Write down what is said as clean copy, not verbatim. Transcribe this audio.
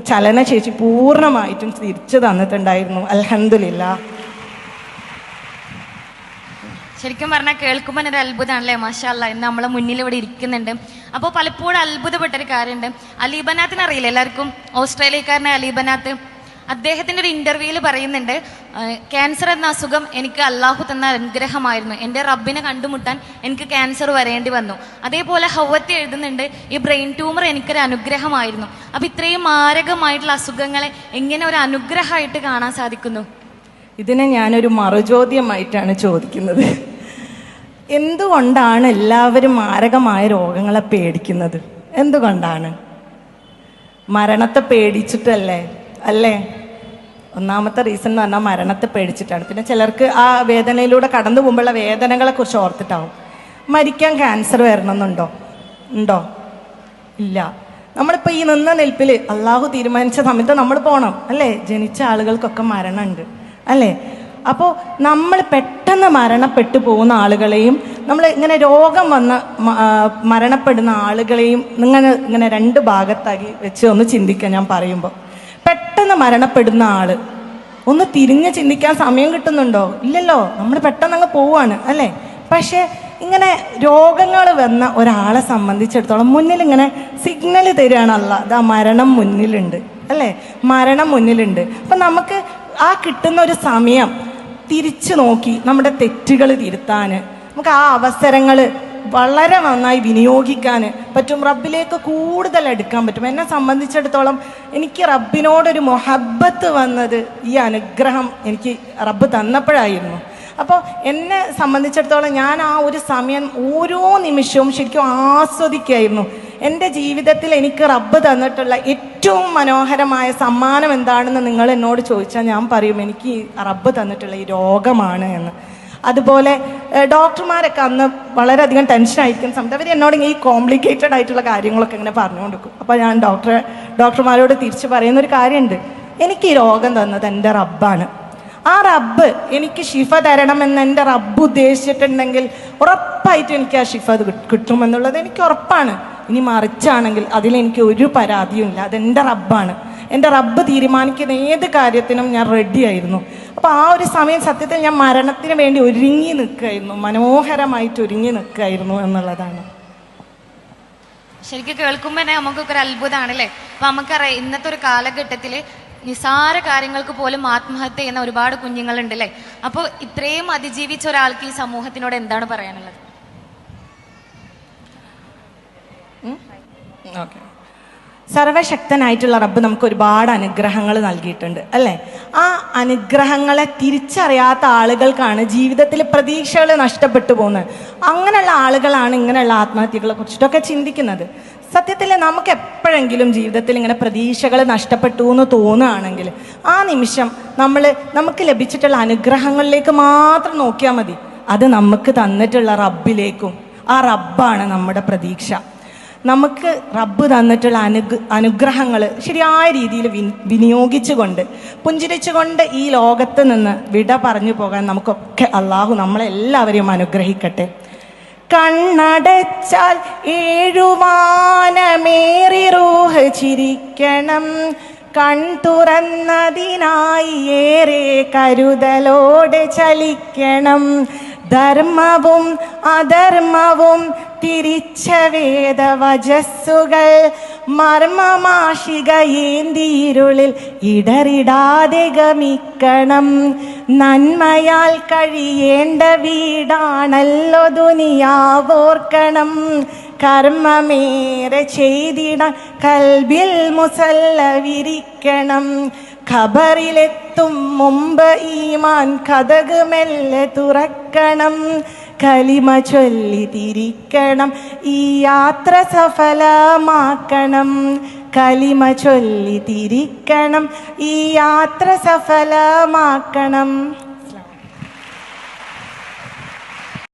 ചലനശേഷി പൂർണ്ണമായിട്ടും തിരിച്ചു തന്നിട്ടുണ്ടായിരുന്നു. അൽഹംദുലില്ലാഹ്. ശരിക്കും പറഞ്ഞാൽ കേൾക്കുമ്പോൾ ഒരു അത്ഭുതമാണല്ലേ. മാഷാ അല്ലാഹ്, ഇന്ന് നമ്മളെ മുന്നിൽ ഇവിടെ ഇരിക്കുന്നുണ്ട്. അപ്പോൾ പലപ്പോഴും അത്ഭുതപ്പെട്ടൊരു കാര്യമുണ്ട്. അലീബനാത്തിനെ അറിയില്ല എല്ലാവർക്കും? ഓസ്ട്രേലിയക്കാരനെ അലീബനാത്ത്. അദ്ദേഹത്തിൻ്റെ ഒരു ഇൻ്റർവ്യൂവിൽ പറയുന്നുണ്ട്, ക്യാൻസർ എന്ന അസുഖം എനിക്ക് അള്ളാഹു തന്ന അനുഗ്രഹമായിരുന്നു. എൻ്റെ റബ്ബിനെ കണ്ടുമുട്ടാൻ എനിക്ക് ക്യാൻസർ വരേണ്ടി വന്നു. അതേപോലെ ഹൗവത്തി എഴുതുന്നുണ്ട്, ഈ ബ്രെയിൻ ട്യൂമർ എനിക്കൊരു അനുഗ്രഹമായിരുന്നു. അപ്പം ഇത്രയും മാരകമായിട്ടുള്ള അസുഖങ്ങളെ എങ്ങനെ ഒരു അനുഗ്രഹമായിട്ട് കാണാൻ സാധിക്കുന്നു? ഇതിനെ ഞാനൊരു മറുചോദ്യമായിട്ടാണ് ചോദിക്കുന്നത്. എന്തുകൊണ്ടാണ് എല്ലാവരും മാരകമായ രോഗങ്ങളെ പേടിക്കുന്നത്? എന്തുകൊണ്ടാണ്? മരണത്തെ പേടിച്ചിട്ടല്ലേ? അല്ലേ? ഒന്നാമത്തെ റീസൺ എന്ന് പറഞ്ഞാൽ മരണത്തെ പേടിച്ചിട്ടാണ്. പിന്നെ ചിലർക്ക് ആ വേദനയിലൂടെ കടന്നു പോകുമ്പോഴുള്ള വേദനകളെ കുറിച്ച് ഓർത്തിട്ടാവും. മരിക്കാൻ ക്യാൻസർ വരണമെന്നുണ്ടോ? ഉണ്ടോ? ഇല്ല. നമ്മളിപ്പോൾ ഈ നിന്ന നിൽപ്പിൽ അള്ളാഹു തീരുമാനിച്ച സമയത്ത് നമ്മൾ പോകണം, അല്ലേ? ജനിച്ച ആളുകൾക്കൊക്കെ മരണമുണ്ട്, അല്ലേ? അപ്പോൾ നമ്മൾ പെട്ടെന്ന് മരണപ്പെട്ടു പോകുന്ന ആളുകളെയും നമ്മൾ ഇങ്ങനെ രോഗം വന്ന് മരണപ്പെടുന്ന ആളുകളെയും ഇങ്ങനെ രണ്ട് ഭാഗത്താക്കി വെച്ച് ഒന്ന് ചിന്തിക്കാൻ ഞാൻ പറയുമ്പോൾ, പെട്ടെന്ന് മരണപ്പെടുന്ന ആള് ഒന്ന് തിരിഞ്ഞ് ചിന്തിക്കാൻ സമയം കിട്ടുന്നുണ്ടോ? ഇല്ലല്ലോ. നമ്മൾ പെട്ടെന്ന് അങ്ങ് പോവാണ്, അല്ലേ? പക്ഷേ ഇങ്ങനെ രോഗങ്ങൾ വന്ന ഒരാളെ സംബന്ധിച്ചിടത്തോളം മുന്നിൽ ഇങ്ങനെ സിഗ്നൽ തരികയാണ് അല്ലാഹ്, അതാ മരണം മുന്നിലുണ്ട്, അല്ലേ? മരണം മുന്നിലുണ്ട്. അപ്പം നമുക്ക് ആ കിട്ടുന്ന ഒരു സമയം തിരിച്ചു നോക്കി നമ്മുടെ തെറ്റുകൾ തിരുത്താൻ, നമുക്ക് ആ അവസരങ്ങൾ വളരെ നന്നായി വിനിയോഗിക്കാൻ പറ്റും. റബ്ബിലേക്ക് കൂടുതൽ എടുക്കാൻ പറ്റും. എന്നെ സംബന്ധിച്ചിടത്തോളം എനിക്ക് റബ്ബിനോടൊരു മൊഹബ്ബത്ത് വന്നത് ഈ അനുഗ്രഹം എനിക്ക് റബ്ബ് തന്നപ്പോഴായിരുന്നു. അപ്പോൾ എന്നെ സംബന്ധിച്ചിടത്തോളം ഞാൻ ആ ഒരു സമയം ഓരോ നിമിഷവും ശരിക്കും ആസ്വദിക്കുകയായിരുന്നു. എൻ്റെ ജീവിതത്തിൽ എനിക്ക് റബ്ബ് തന്നിട്ടുള്ള ഏറ്റവും മനോഹരമായ സമ്മാനം എന്താണെന്ന് നിങ്ങൾ എന്നോട് ചോദിച്ചാൽ ഞാൻ പറയും എനിക്ക് റബ്ബ് തന്നിട്ടുള്ള ഈ രോഗമാണ് എന്ന്. അതുപോലെ ഡോക്ടർമാരൊക്കെ അന്ന് വളരെയധികം ടെൻഷനായിരിക്കുന്ന സമയത്ത് അവർ എന്നോട് ഈ കോംപ്ലിക്കേറ്റഡ് ആയിട്ടുള്ള കാര്യങ്ങളൊക്കെ ഇങ്ങനെ പറഞ്ഞു കൊടുക്കും. അപ്പോൾ ഞാൻ ഡോക്ടർമാരോട് തിരിച്ച് പറയുന്നൊരു കാര്യമുണ്ട്, എനിക്ക് ഈ രോഗം തന്നത് എൻ്റെ റബ്ബാണ്. ആ റബ്ബ് എനിക്ക് ഷിഫ തരണമെന്ന് എൻ്റെ റബ്ബ് ഉദ്ദേശിച്ചിട്ടുണ്ടെങ്കിൽ ഉറപ്പായിട്ടും എനിക്ക് ആ ഷിഫ കിട്ടുമെന്നുള്ളത് എനിക്ക് ഉറപ്പാണ്. ഇനി മറിച്ചാണെങ്കിൽ അതിലെനിക്ക് ഒരു പരാതിയുമില്ല. അതെൻ്റെ റബ്ബാണ്. എൻ്റെ റബ്ബ് തീരുമാനിക്കുന്ന ഏത് കാര്യത്തിനും ഞാൻ റെഡിയായിരുന്നു. അപ്പോൾ ആ ഒരു സമയം സത്യത്തിൽ ഞാൻ മരണത്തിന് വേണ്ടി ഒരുങ്ങി നിൽക്കുകയായിരുന്നു, മനോഹരമായിട്ട് ഒരുങ്ങി നിൽക്കുകയായിരുന്നു എന്നുള്ളതാണ്. ശരിക്കും കേൾക്കുമ്പോൾ തന്നെ നമുക്കൊക്കെ ഒരു അത്ഭുതമാണല്ലേ. അപ്പം നമുക്കറിയാം ഇന്നത്തെ ഒരു കാലഘട്ടത്തിൽ നിസാര കാര്യങ്ങൾക്ക് പോലും ആത്മഹത്യ ചെയ്യുന്ന ഒരുപാട് കുഞ്ഞുങ്ങളുണ്ട്, അല്ലേ? അപ്പോൾ ഇത്രയും അതിജീവിച്ച ഒരാൾക്ക് ഈ സമൂഹത്തിനോട് എന്താണ് പറയാനുള്ളത്? ഓക്കെ. സർവശക്തനായിട്ടുള്ള റബ്ബ് നമുക്ക് ഒരുപാട് അനുഗ്രഹങ്ങൾ നൽകിയിട്ടുണ്ട്, അല്ലേ? ആ അനുഗ്രഹങ്ങളെ തിരിച്ചറിയാത്ത ആളുകൾക്കാണ് ജീവിതത്തിൽ പ്രതീക്ഷകൾ നഷ്ടപ്പെട്ടു പോകുന്നത്. അങ്ങനെയുള്ള ആളുകളാണ് ഇങ്ങനെയുള്ള ആത്മഹത്യകളെ കുറിച്ചിട്ടൊക്കെ ചിന്തിക്കുന്നത്. സത്യത്തിൽ നമുക്ക് എപ്പോഴെങ്കിലും ജീവിതത്തിൽ ഇങ്ങനെ പ്രതീക്ഷകൾ നഷ്ടപ്പെട്ടു എന്ന് തോന്നുകയാണെങ്കിൽ ആ നിമിഷം നമുക്ക് ലഭിച്ചിട്ടുള്ള അനുഗ്രഹങ്ങളിലേക്ക് മാത്രം നോക്കിയാൽ മതി. അത് നമുക്ക് തന്നിട്ടുള്ള റബ്ബിലേക്കും, ആ റബ്ബാണ് നമ്മുടെ പ്രതീക്ഷ. നമുക്ക് റബ്ബ് തന്നിട്ടുള്ള അനുഗ്രഹങ്ങൾ ശരിയായ രീതിയിൽ വിനിയോഗിച്ചുകൊണ്ട് പുഞ്ചിരിച്ചുകൊണ്ട് ഈ ലോകത്ത് നിന്ന് വിട പറഞ്ഞു പോകാൻ നമുക്കൊക്കെ അള്ളാഹു നമ്മളെല്ലാവരെയും അനുഗ്രഹിക്കട്ടെ. കണ്ണടച്ചാൽ ഏഴുമാനമേറി റൂഹ് ചിരിക്കണം, കൺ തുറന്നതിനായി ഏറെ കരുതലോടെ ചലിക്കണം. ധർമ്മവും അധർമ്മവും തിരിച്ച വേദവചസ്സുകൾ മർമ്മമാഷിക ഏന്തിയിരുളിൽ ഇടറിടാതെ ഗമിക്കണം. നന്മയാൽ കഴിയേണ്ട വീടാണല്ലോ ദുനിയാവോർക്കണം. കർമ്മമേറെ ചെയ്തിടാൻ കൽബിൽ മുസല്ല വിരിക്കണം. ഖബറിലെത്തും മുമ്പ് ഈമാൻ കതക് മെല്ലെ തുറക്കണം. കലിമ ചൊല്ലി തിരിക്കണം, ഈ യാത്ര സഫലമാക്കണം. കലിമ ചൊല്ലി തിരിക്കണം, ഈ യാത്ര സഫലമാക്കണം.